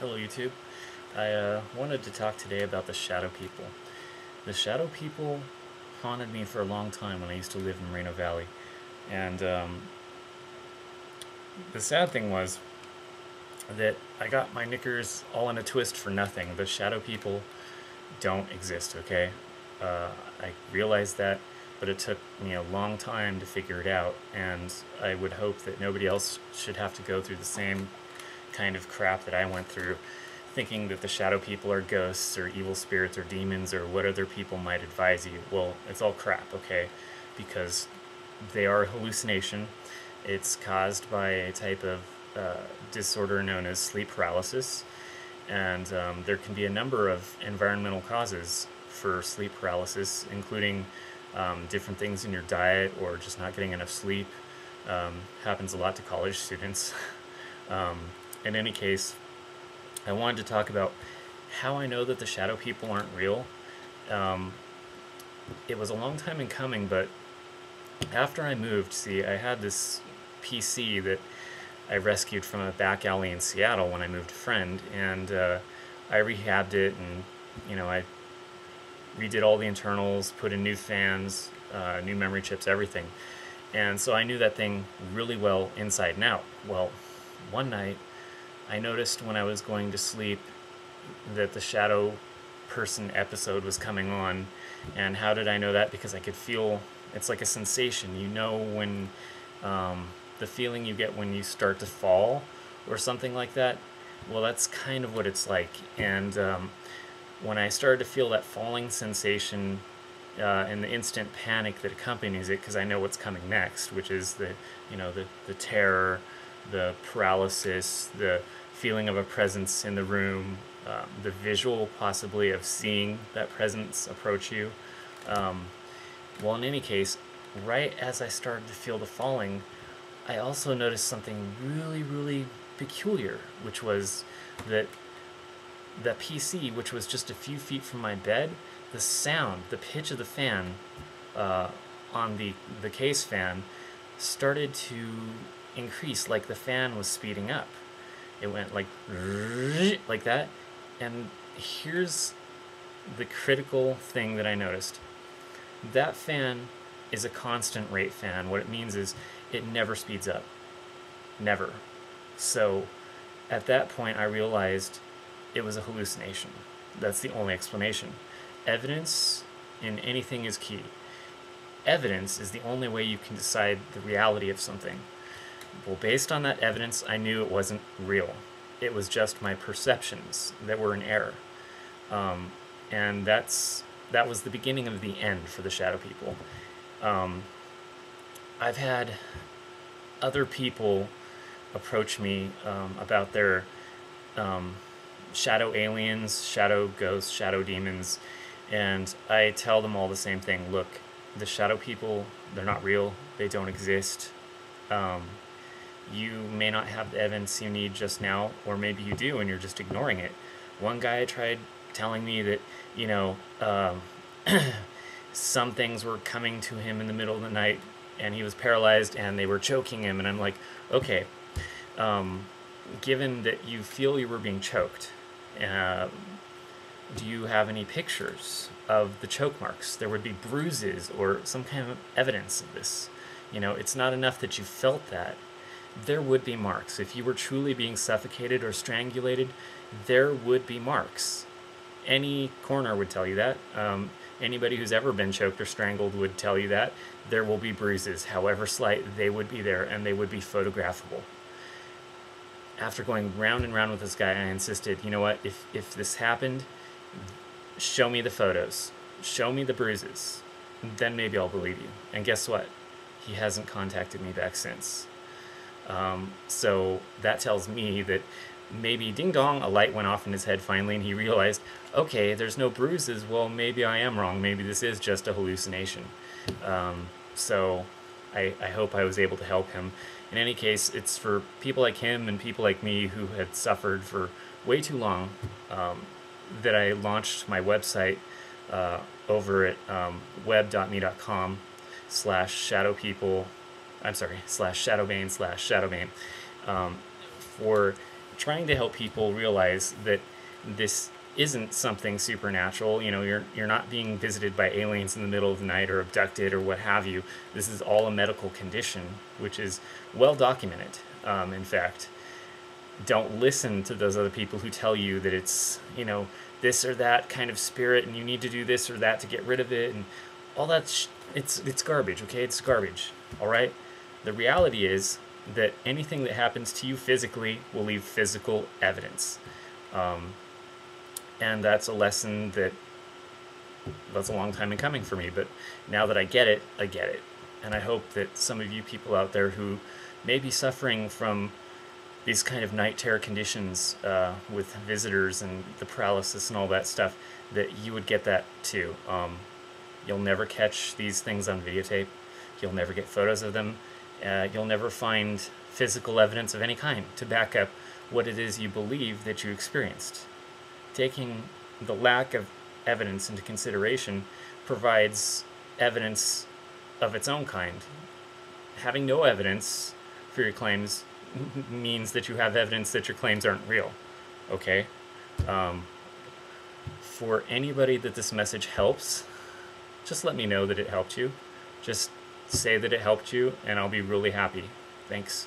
Hello YouTube. I wanted to talk today about the shadow people. The shadow people haunted me for a long time when I used to live in Moreno Valley. And the sad thing was that I got my knickers all in a twist for nothing. The shadow people don't exist, okay? I realized that, but it took me a long time to figure it out, and I would hope that nobody else should have to go through the same kind of crap that I went through, thinking that the shadow people are ghosts or evil spirits or demons or what other people might advise you. Well, it's all crap, okay? Because they are a hallucination. It's caused by a type of disorder known as sleep paralysis, and there can be a number of environmental causes for sleep paralysis, including different things in your diet or just not getting enough sleep. Happens a lot to college students. In any case, I wanted to talk about how I know that the shadow people aren't real. It was a long time in coming, but after I moved, see, I had this PC that I rescued from a back alley in Seattle when I moved a friend, and I rehabbed it, and I redid all the internals, put in new fans, new memory chips, everything. And so I knew that thing really well inside and out. Well, one night I noticed when I was going to sleep that the shadow person episode was coming on. And how did I know that? Because I could feel, it's like a sensation. You know when the feeling you get when you start to fall or something like that? Well, that's kind of what it's like. And when I started to feel that falling sensation and the instant panic that accompanies it, because I know what's coming next, which is the terror, the paralysis, the feeling of a presence in the room, the visual possibly of seeing that presence approach you. Well, in any case, right as I started to feel the falling, I also noticed something really, really peculiar, which was that the PC, which was just a few feet from my bed, the sound, the pitch of the fan on the case fan started to increase, like the fan was speeding up. It went like that. And here's the critical thing that I noticed. That fan is a constant rate fan. What it means is it never speeds up. Never. So at that point I realized it was a hallucination. That's the only explanation. Evidence in anything is key. Evidence is the only way you can decide the reality of something. Well, based on that evidence, I knew it wasn't real. It was just my perceptions that were in error. And that was the beginning of the end for the shadow people. I've had other people approach me about their shadow aliens, shadow ghosts, shadow demons, and I tell them all the same thing. Look, the shadow people, they're not real. They don't exist. You may not have the evidence you need just now, or maybe you do and you're just ignoring it. One guy tried telling me that, some things were coming to him in the middle of the night and he was paralyzed and they were choking him, and I'm like, okay, given that you feel you were being choked, do you have any pictures of the choke marks? There would be bruises or some kind of evidence of this. It's not enough that you felt that. There would be marks. If you were truly being suffocated or strangulated, there would be marks. Any coroner would tell you that. Anybody who's ever been choked or strangled would tell you that. There will be bruises. However slight, they would be there, and they would be photographable. After going round and round with this guy, I insisted, you know what, if this happened, show me the photos. Show me the bruises. Then maybe I'll believe you. And guess what? He hasn't contacted me back since. So that tells me that maybe ding dong, a light went off in his head finally, and he realized, okay, there's no bruises. Well, maybe I am wrong. Maybe this is just a hallucination. So I hope I was able to help him. In any case, it's for people like him and people like me who had suffered for way too long that I launched my website over at web.me.com/shadowpeople, I'm sorry, /shadowbane/shadowbane, for trying to help people realize that this isn't something supernatural. You know, you're not being visited by aliens in the middle of the night or abducted or what have you. This is all a medical condition, which is well documented. In fact, don't listen to those other people who tell you that it's, you know, this or that kind of spirit and you need to do this or that to get rid of it and all that. It's garbage, okay? It's garbage, all right? The reality is that anything that happens to you physically will leave physical evidence. And that's a lesson that's a long time in coming for me, but now that I get it, I get it. And I hope that some of you people out there who may be suffering from these kind of night terror conditions with visitors and the paralysis and all that stuff, that you would get that too. You'll never catch these things on videotape. You'll never get photos of them. You'll never find physical evidence of any kind to back up what it is you believe that you experienced. Taking the lack of evidence into consideration provides evidence of its own kind. Having no evidence for your claims means that you have evidence that your claims aren't real. Okay? For anybody that this message helps, just let me know that it helped you. Just say that it helped you, and I'll be really happy. Thanks.